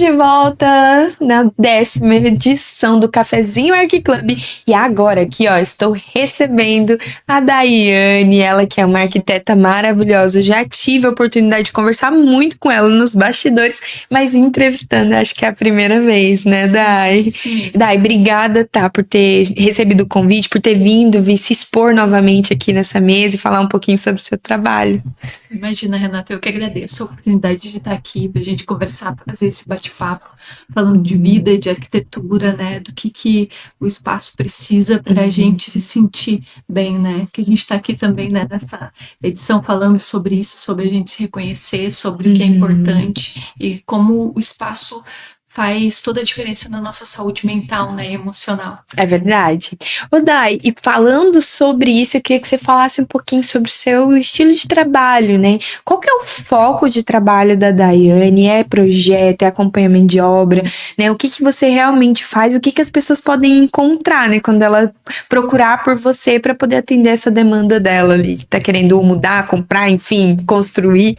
de volta na 10ª edição do Cafezinho Arqui Club. E agora aqui, ó, estou recebendo a Daiane, ela que é uma arquiteta maravilhosa. Eu já tive a oportunidade de conversar muito com ela nos bastidores, mas entrevistando, acho que é a primeira vez, né, Dai? Sim. Dai, obrigada, tá, por ter recebido o convite, por ter vindo, vir se expor novamente aqui nessa mesa e falar um pouquinho sobre o seu trabalho. Imagina, Renata, eu que agradeço a oportunidade de estar aqui para a gente conversar, fazer esse bate-papo, falando de vida, de arquitetura, né, do que o espaço precisa para a gente se sentir bem, né, que a gente está aqui também, né, nessa edição falando sobre isso, sobre a gente se reconhecer, sobre o que é importante e como o espaço faz toda a diferença na nossa saúde mental, né, e emocional. É verdade. Ô Dai, e falando sobre isso, eu queria que você falasse um pouquinho sobre o seu estilo de trabalho, né? Qual que é o foco de trabalho da Daiane? É projeto, é acompanhamento de obra, né? O que você realmente faz? O que as pessoas podem encontrar, né? Quando ela procurar por você para poder atender essa demanda dela ali, que tá querendo mudar, comprar, enfim, construir.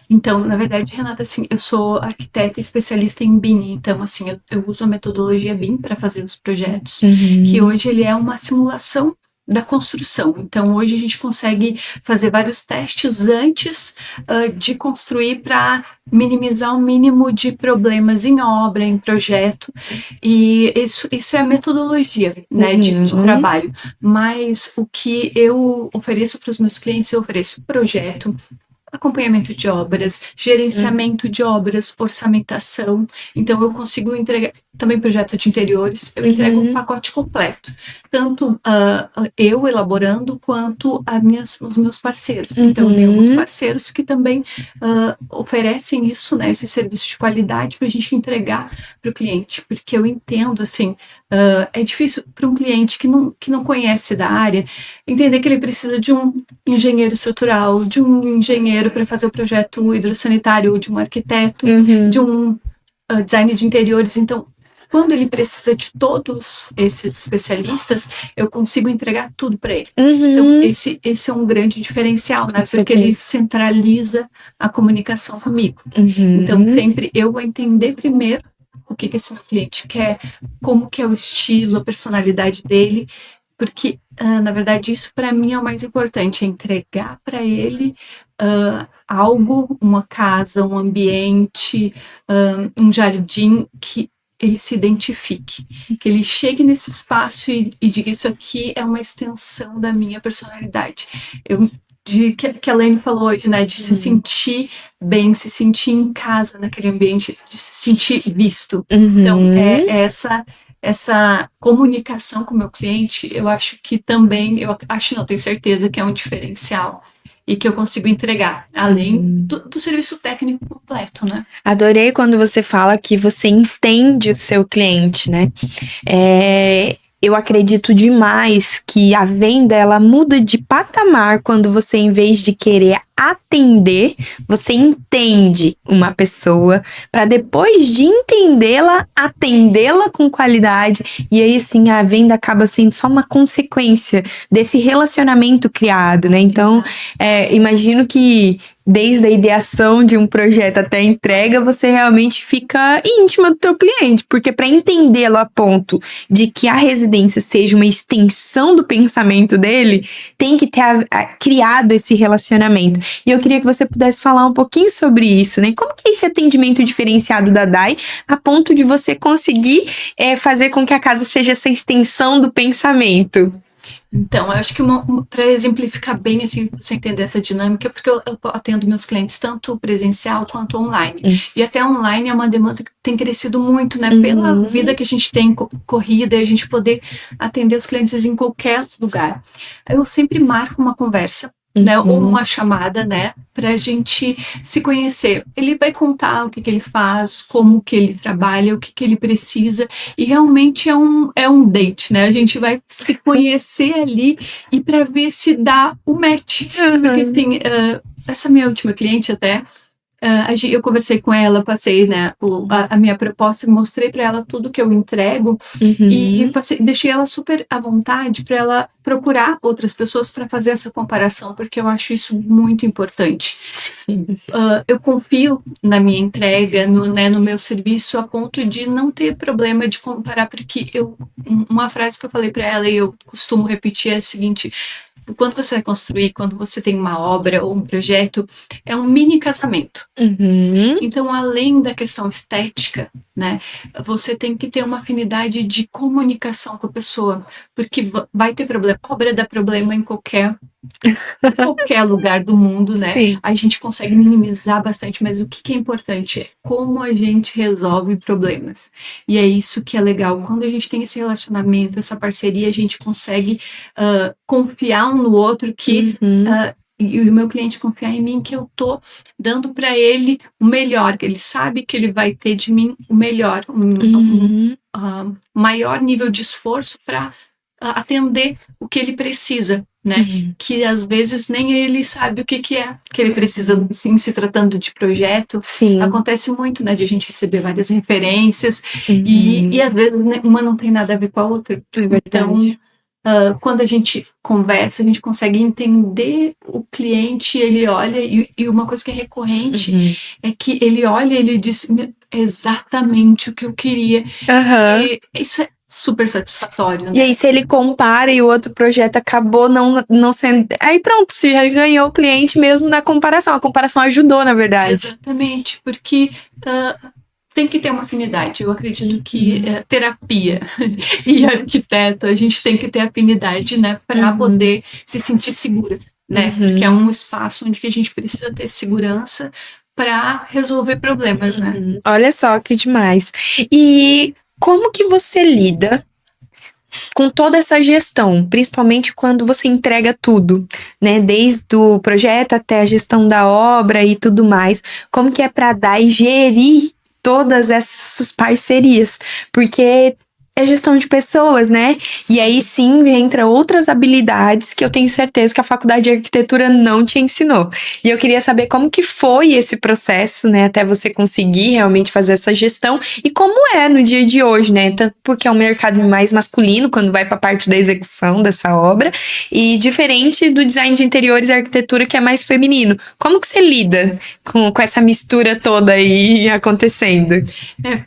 Então, na verdade, Renata, assim, eu sou arquiteta especialista em BIM, então, assim, eu uso a metodologia BIM para fazer os projetos, que hoje ele é uma simulação da construção. Então, hoje a gente consegue fazer vários testes antes de construir para minimizar o mínimo de problemas em obra, em projeto, e isso é a metodologia, né, de trabalho. Mas o que eu ofereço para os meus clientes, eu ofereço projeto, acompanhamento de obras, gerenciamento de obras, orçamentação. Então, eu consigo entregar também projeto de interiores, eu entrego um pacote completo. Tanto eu elaborando, quanto os meus parceiros. Então, eu tenho alguns parceiros que também oferecem isso, né, esse serviço de qualidade para a gente entregar para o cliente. Porque eu entendo, assim, é difícil para um cliente que não conhece da área entender que ele precisa de um engenheiro estrutural, de um engenheiro para fazer o projeto hidrossanitário, de um arquiteto, de um design de interiores. Então, quando ele precisa de todos esses especialistas, eu consigo entregar tudo para ele. Então, esse é um grande diferencial, né? Porque ele centraliza a comunicação comigo. Então, sempre eu vou entender primeiro o que esse meu cliente quer, como que é o estilo, a personalidade dele, porque, na verdade, isso para mim é o mais importante, é entregar para ele algo, uma casa, um ambiente, um jardim que ele se identifique, que ele chegue nesse espaço e diga, isso aqui é uma extensão da minha personalidade. Que a Laine falou hoje, né, de se sentir bem, se sentir em casa naquele ambiente, de se sentir visto. Então, essa comunicação com o meu cliente, eu acho que também, não, tenho certeza que é um diferencial e que eu consigo entregar, além do serviço técnico completo, né? Adorei quando você fala que você entende o seu cliente, né? Eu acredito demais que a venda, ela muda de patamar quando você, em vez de querer atender, você entende uma pessoa para depois de entendê-la, atendê-la com qualidade, e aí sim a venda acaba sendo só uma consequência desse relacionamento criado, né? Então, imagino que desde a ideação de um projeto até a entrega, você realmente fica íntima do teu cliente, porque para entendê-lo a ponto de que a residência seja uma extensão do pensamento dele, tem que ter criado esse relacionamento. E eu queria que você pudesse falar um pouquinho sobre isso, né? Como que é esse atendimento diferenciado da Dai, a ponto de você conseguir fazer com que a casa seja essa extensão do pensamento? Então, eu acho que para exemplificar bem, assim, você entender essa dinâmica, porque eu atendo meus clientes tanto presencial quanto online. E até online é uma demanda que tem crescido muito, né? Pela vida que a gente tem corrida e a gente poder atender os clientes em qualquer lugar. Eu sempre marco uma conversa, né, ou uma chamada, né, pra gente se conhecer. Ele vai contar o que ele faz, como que ele trabalha, o que ele precisa, e realmente é um date, né, a gente vai se conhecer ali e para ver se dá o match, porque assim, essa minha última cliente até, Eu conversei com ela, passei, né, a minha proposta, mostrei para ela tudo que eu entrego e deixei ela super à vontade para ela procurar outras pessoas para fazer essa comparação, porque eu acho isso muito importante. Eu confio na minha entrega, no meu serviço, a ponto de não ter problema de comparar, porque uma frase que eu falei para ela e eu costumo repetir é a seguinte: quando você vai construir, quando você tem uma obra ou um projeto, é um mini casamento. Então, além da questão estética, né, você tem que ter uma afinidade de comunicação com a pessoa, porque vai ter problema. A obra dá problema em qualquer lugar do mundo, né? Sim. A gente consegue minimizar bastante, mas o que é importante é como a gente resolve problemas. E é isso que é legal. Quando a gente tem esse relacionamento, essa parceria, a gente consegue confiar um no outro, e o meu cliente confiar em mim, que eu tô dando para ele o melhor, que ele sabe que ele vai ter de mim o melhor, maior nível de esforço para atender o que ele precisa, né? Que às vezes nem ele sabe o que é que ele precisa, sim, se tratando de projeto. Sim. Acontece muito, né, de a gente receber várias referências e às vezes, né, uma não tem nada a ver com a outra. É verdade. Então, quando a gente conversa, a gente consegue entender o cliente, ele olha, e uma coisa que é recorrente é que ele olha e ele diz exatamente o que eu queria. E isso é super satisfatório, né? E aí, se ele compara e o outro projeto acabou não sendo... Aí pronto, você já ganhou o cliente mesmo na comparação. A comparação ajudou, na verdade. Exatamente, porque tem que ter uma afinidade. Eu acredito que terapia e arquiteto, a gente tem que ter afinidade, né? Para poder se sentir segura, né? Porque é um espaço onde que a gente precisa ter segurança para resolver problemas, né? Olha só que demais. E como que você lida com toda essa gestão, principalmente quando você entrega tudo, né? Desde o projeto até a gestão da obra e tudo mais. Como que é para dar e gerir todas essas parcerias? Porque é gestão de pessoas, né? E aí sim entra outras habilidades que eu tenho certeza que a faculdade de arquitetura não te ensinou. E eu queria saber como que foi esse processo, né? Até você conseguir realmente fazer essa gestão e como é no dia de hoje, né? Tanto porque é um mercado mais masculino quando vai para a parte da execução dessa obra e diferente do design de interiores e arquitetura que é mais feminino. Como que você lida com essa mistura toda aí acontecendo?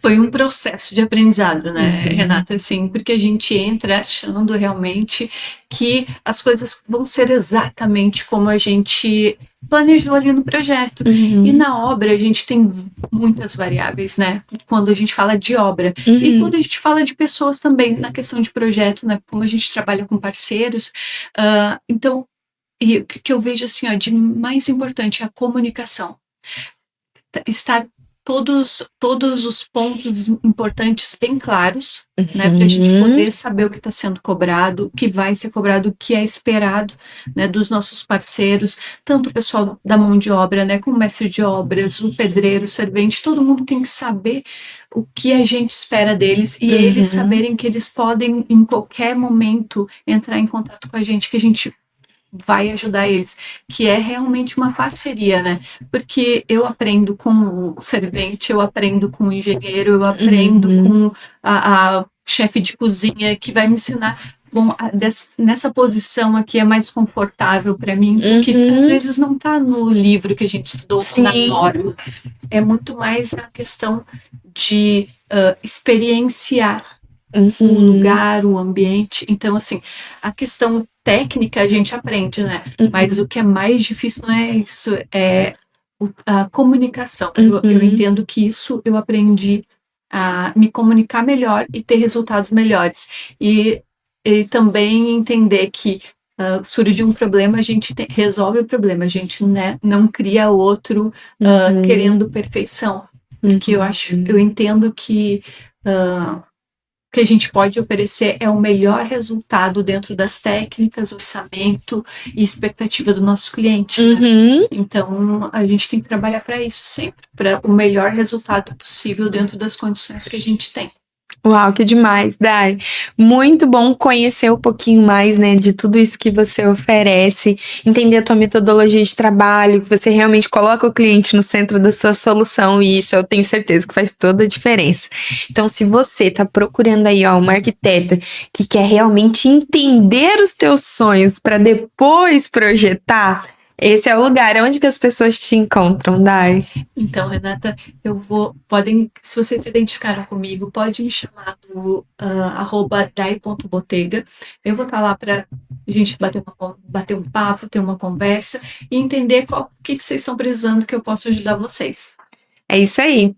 Foi um processo de aprendizado, né, Renata? Assim, porque a gente entra achando realmente que as coisas vão ser exatamente como a gente planejou ali no projeto. E na obra a gente tem muitas variáveis, né? Quando a gente fala de obra. E quando a gente fala de pessoas também, na questão de projeto, né? Como a gente trabalha com parceiros. Então, e o que eu vejo assim, ó, de mais importante é a comunicação. Estar todos os pontos importantes bem claros, né, para a gente poder saber o que está sendo cobrado, o que vai ser cobrado, o que é esperado, né, dos nossos parceiros, tanto o pessoal da mão de obra, né, como o mestre de obras, o pedreiro, o servente, todo mundo tem que saber o que a gente espera deles e eles saberem que eles podem em qualquer momento entrar em contato com a gente, que a gente vai ajudar eles, que é realmente uma parceria, né? Porque eu aprendo com o servente, eu aprendo com o engenheiro, eu aprendo com a chefe de cozinha que vai me ensinar. Bom, nessa posição aqui é mais confortável para mim, porque às vezes não está no livro que a gente estudou, na norma. É muito mais a questão de experienciar o lugar, o ambiente. Então, assim, a questão técnica a gente aprende, né? Mas o que é mais difícil não é isso, é a comunicação. Eu entendo que isso eu aprendi a me comunicar melhor e ter resultados melhores. E também entender que surge um problema, a gente resolve o problema, a gente, né, não cria outro querendo perfeição. Porque eu entendo que o que a gente pode oferecer é o melhor resultado dentro das técnicas, orçamento e expectativa do nosso cliente. Né? Então, a gente tem que trabalhar para isso sempre, para o melhor resultado possível dentro das condições que a gente tem. Uau, que demais, Dai. Muito bom conhecer um pouquinho mais, né, de tudo isso que você oferece, entender a tua metodologia de trabalho, que você realmente coloca o cliente no centro da sua solução, e isso eu tenho certeza que faz toda a diferença. Então, se você tá procurando aí, ó, uma arquiteta que quer realmente entender os teus sonhos para depois projetar, esse é o lugar onde que as pessoas te encontram, Dai. Então, Renata, se vocês se identificaram comigo, pode me chamar do @dai.botega. Eu vou estar lá para a gente bater um papo, ter uma conversa e entender o que vocês estão precisando que eu possa ajudar vocês. É isso aí.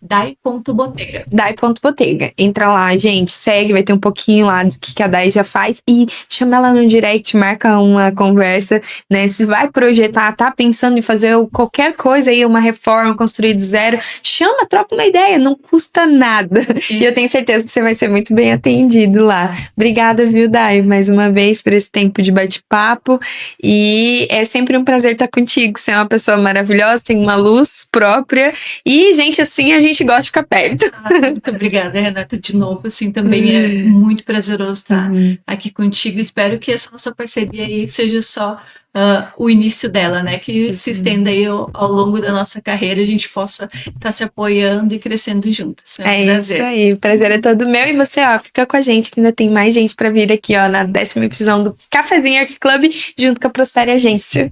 Dai.botega. Dai.botega. Entra lá, gente, segue, vai ter um pouquinho lá do que a Dai já faz e chama ela no direct, marca uma conversa, né? Se vai projetar, tá pensando em fazer qualquer coisa aí, uma reforma, construir do zero, chama, troca uma ideia, não custa nada. E eu tenho certeza que você vai ser muito bem atendido lá. Obrigada, viu, Dai, mais uma vez por esse tempo de bate-papo, e é sempre um prazer estar contigo. Você é uma pessoa maravilhosa, tem uma luz própria e gente assim a gente gosta de ficar perto. Muito obrigada, Renata, de novo, assim, também é muito prazeroso estar aqui contigo. Espero que essa nossa parceria aí seja só o início dela, né, que se estenda aí ao longo da nossa carreira, a gente possa estar se apoiando e crescendo juntas. É prazer. Isso aí, o prazer é todo meu, e você, ó, fica com a gente que ainda tem mais gente pra vir aqui, ó, na 10ª edição do Cafezinho Arqui Club, junto com a Prospere Agência.